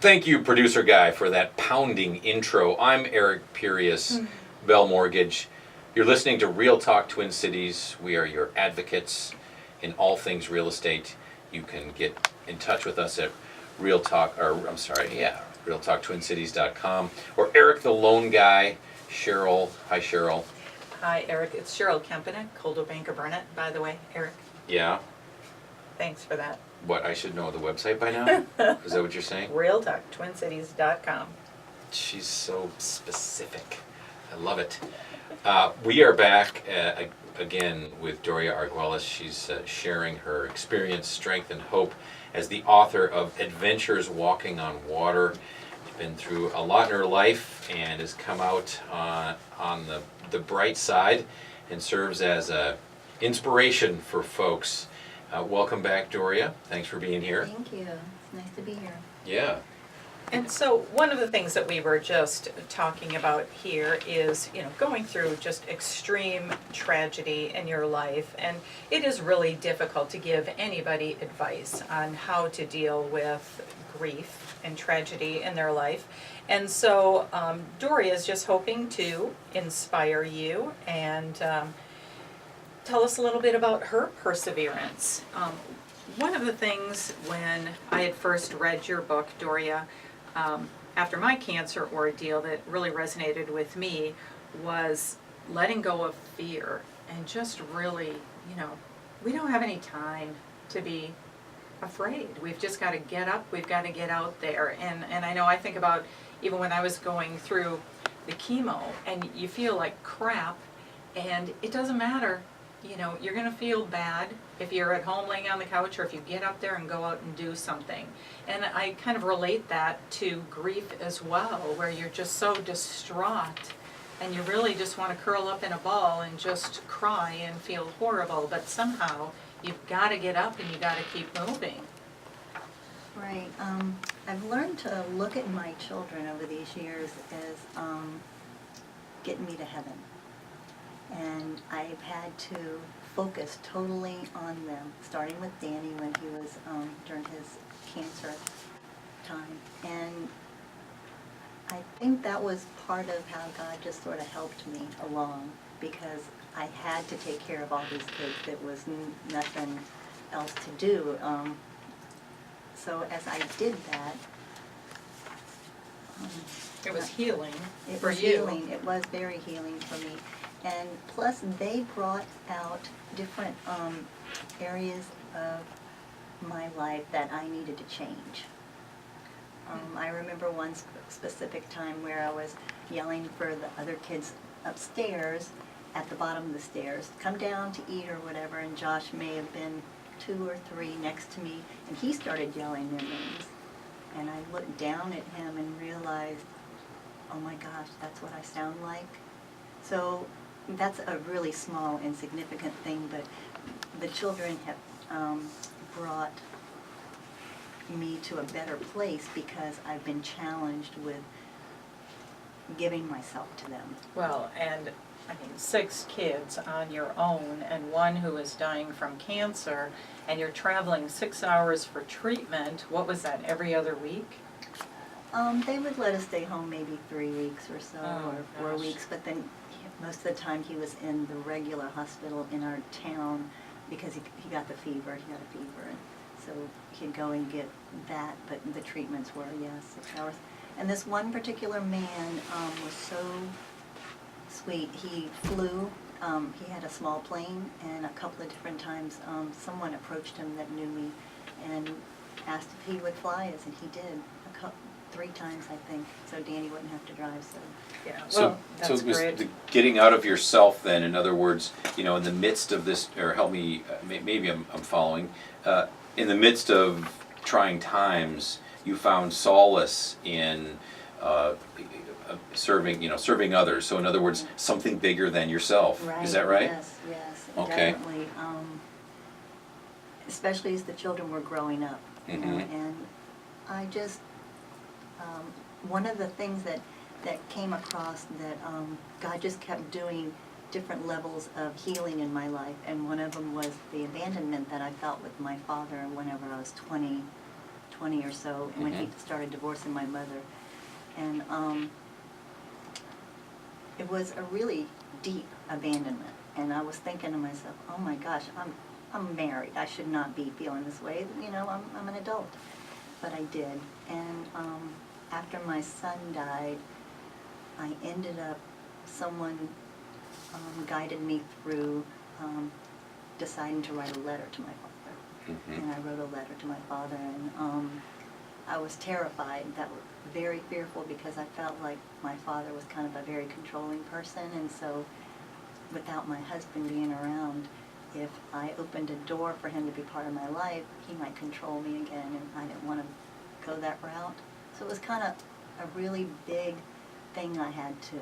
Thank you, producer guy, for that pounding intro. I'm Eric Purius, Bell Mortgage. You're listening to Real Talk Twin Cities. We are your advocates in all things real estate. You can get in touch with us at realtalktwincities.com, or Eric the Loan Guy. Cheryl, hi Cheryl. Hi, Eric. It's Cheryl Kempenick, Coldwell Banker Burnett, by the way, Eric. Yeah. Thanks for that. What, I should know the website by now? Is that what you're saying? realtalktwincities.com. She's so specific. I love it. We are back again with Dorea Arguelles. She's sharing her experience, strength, and hope as the author of Adventures Walking on Water. She's been through a lot in her life and has come out on the bright side and serves as an inspiration for folks. Welcome back, Dorea. Thanks for being here. Thank you. It's nice to be here. Yeah. And so one of the things that we were just talking about here is, going through just extreme tragedy in your life. And it is really difficult to give anybody advice on how to deal with grief and tragedy in their life. And so Dorea is just hoping to inspire you and tell us a little bit about her perseverance. One of the things when I had first read your book, Dorea, after my cancer ordeal that really resonated with me was letting go of fear and just really, we don't have any time to be afraid. We've just got to get up, we've got to get out there. And I know I think about even when I was going through the chemo and you feel like crap and it doesn't matter. You're going to feel bad if you're at home laying on the couch or if you get up there and go out and do something. And I kind of relate that to grief as well, where you're just so distraught and you really just want to curl up in a ball and just cry and feel horrible. But somehow you've got to get up and you've got to keep moving. Right. I've learned to look at my children over these years as getting me to heaven. And I've had to focus totally on them, starting with Danny when he was during his cancer time. And I think that was part of how God just sort of helped me along, because I had to take care of all these kids. There was nothing else to do. So as I did that, It was healing it for was you. healing. It was very healing for me. And plus, they brought out different areas of my life that I needed to change. I remember one specific time where I was yelling for the other kids upstairs at the bottom of the stairs, come down to eat or whatever, and Josh may have been 2 or 3 next to me, and he started yelling their names. And I looked down at him and realized, oh my gosh, that's what I sound like. So that's a really small, insignificant thing, but the children have brought me to a better place because I've been challenged with giving myself to them. Well, and 6 kids on your own and one who is dying from cancer, and you're traveling 6 hours for treatment. What was that, every other week? They would let us stay home maybe 3 weeks or so, or 4 gosh. weeks, but then most of the time he was in the regular hospital in our town because he got the fever, and so he'd go and get that, but the treatments were, 6 hours. And this one particular man was so sweet. He flew, he had a small plane, and a couple of different times someone approached him that knew me and asked if he would fly us, and he did. 3 times, I think, so Danny wouldn't have to drive. So Yeah, So, well, that's so it was great. the getting out of yourself then, in other words, in the midst of this, or help me, maybe I'm following, in the midst of trying times, you found solace in serving others. So in other words, something bigger than yourself. right, Is that right? Yes, Okay. definitely. Especially as the children were growing up, and I just one of the things that came across that God just kept doing different levels of healing in my life, and one of them was the abandonment that I felt with my father whenever I was 20, 20 or so when he started divorcing my mother. And it was a really deep abandonment. And I was thinking to myself, oh my gosh, I'm married. I should not be feeling this way. You know, I'm an adult. But I did. And after my son died, I ended up, someone guided me through deciding to write a letter to my father. And I wrote a letter to my father, and I was terrified, very fearful, because I felt like my father was kind of a very controlling person, and so without my husband being around, if I opened a door for him to be part of my life, he might control me again, and I didn't want to go that route. So it was kind of a really big thing I had to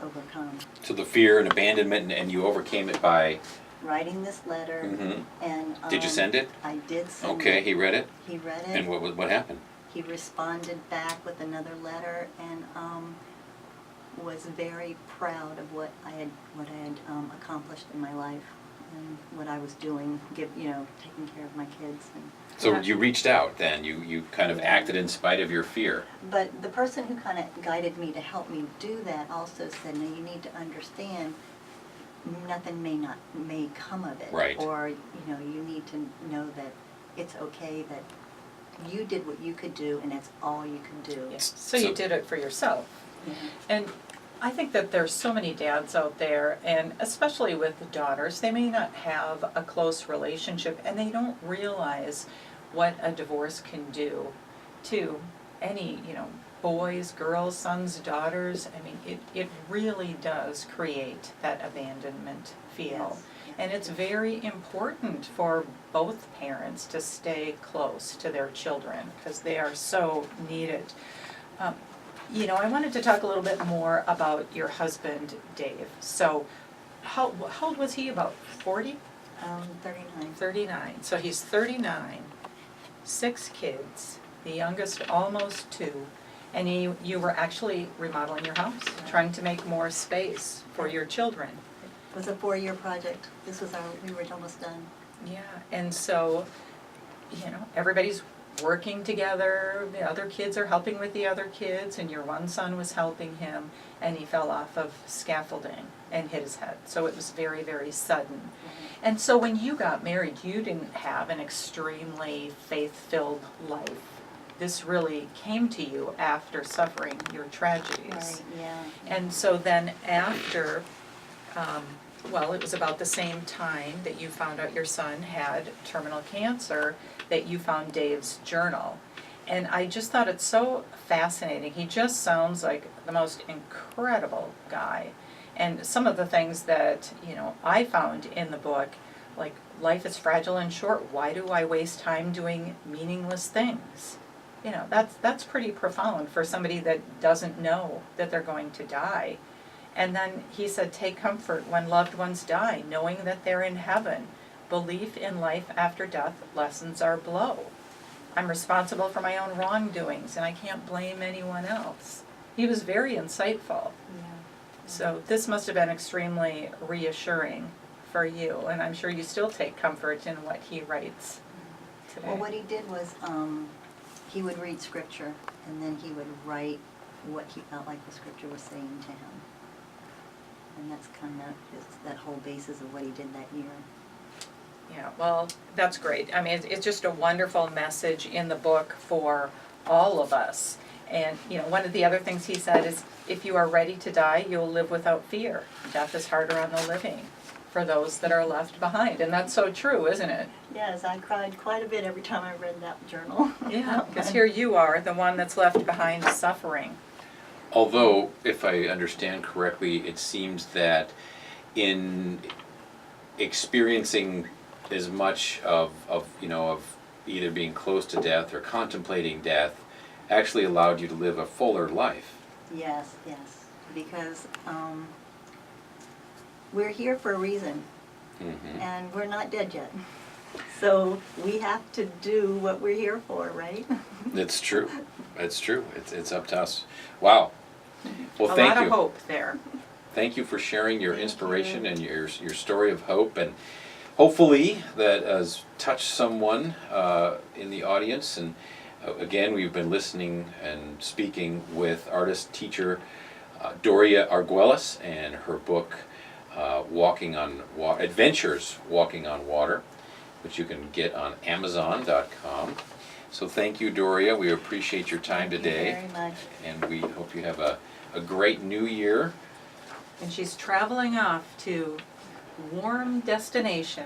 overcome. So the fear and abandonment, and you overcame it by Writing this letter, and did you send it? I did send it. Okay, he read it. He read it. And what happened? He responded back with another letter, and was very proud of what I had accomplished in my life and what I was doing, taking care of my kids. And So you reached out then. You kind of acted in spite of your fear. but the person who kind of guided me to help me do that also said, "No, you need to understand, nothing may come of it." Right. Or you need to know that it's okay, that you did what you could do, and that's all you can do. Yes. So you did it for yourself. And I think that there's so many dads out there, and especially with daughters, they may not have a close relationship, and they don't realize what a divorce can do to any, boys, girls, sons, daughters. I mean, it really does create that abandonment feel. Yes. And it's very important for both parents to stay close to their children, because they are so needed. I wanted to talk a little bit more about your husband, Dave. So, how old was he, about 40? 39. 39. So he's 39, 6 kids, the youngest almost 2, and you were actually remodeling your house, trying to make more space for your children. It was a 4-year project. We were almost done. Yeah, and so, everybody's working together, the other kids are helping with the other kids, and your one son was helping him, and he fell off of scaffolding and hit his head. So it was very, very sudden. And so when you got married, you didn't have an extremely faith-filled life. This really came to you after suffering your tragedies. Right, yeah. And so then after, it was about the same time that you found out your son had terminal cancer, that you found Dave's journal. And I just thought it's so fascinating. He just sounds like the most incredible guy. And some of the things that, I found in the book, like, life is fragile and short. Why do I waste time doing meaningless things? That's pretty profound for somebody that doesn't know that they're going to die. And then he said, take comfort when loved ones die, knowing that they're in heaven. Belief in life after death lessens our blow. I'm responsible for my own wrongdoings, and I can't blame anyone else. He was very insightful. Yeah. So this must have been extremely reassuring for you, and I'm sure you still take comfort in what he writes today. Well, what he did was he would read scripture, and then he would write what he felt like the scripture was saying to him. And that's kind of that whole basis of what he did that year. Yeah, well, that's great. I mean, it's just a wonderful message in the book for all of us. And, one of the other things he said is, if you are ready to die, you'll live without fear. Death is harder on the living for those that are left behind. And that's so true, isn't it? Yes, I cried quite a bit every time I read that journal. Yeah, because here you are, the one that's left behind suffering. Although, if I understand correctly, it seems that in experiencing as much of either being close to death or contemplating death actually allowed you to live a fuller life. Yes, because we're here for a reason, and we're not dead yet. So we have to do what we're here for, right? It's true. It's true. It's up to us. Wow. Well, thank A lot you. of hope there. Thank you for sharing your Thank inspiration you. and your story of hope. And hopefully that has touched someone in the audience. And again, we've been listening and speaking with artist teacher Dorea Arguelles and her book Adventures Walking on Water, which you can get on Amazon.com. So thank you, Dorea. We appreciate your time today. Thank you very much. And we hope you have a great new year. And she's traveling off to warm destination.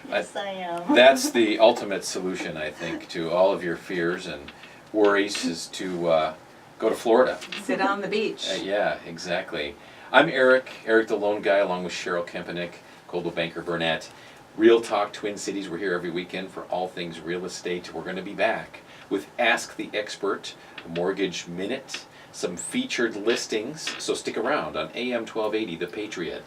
Yes, I am. That's the ultimate solution, I think, to all of your fears and worries, is to go to Florida. Sit on the beach. Yeah, exactly. I'm Eric the Lone Guy, along with Cheryl Kempenick, Coldwell Banker Burnett. Real Talk Twin Cities, we're here every weekend for all things real estate. We're going to be back with Ask the Expert, a Mortgage Minute, some featured listings, so stick around on AM 1280, The Patriot.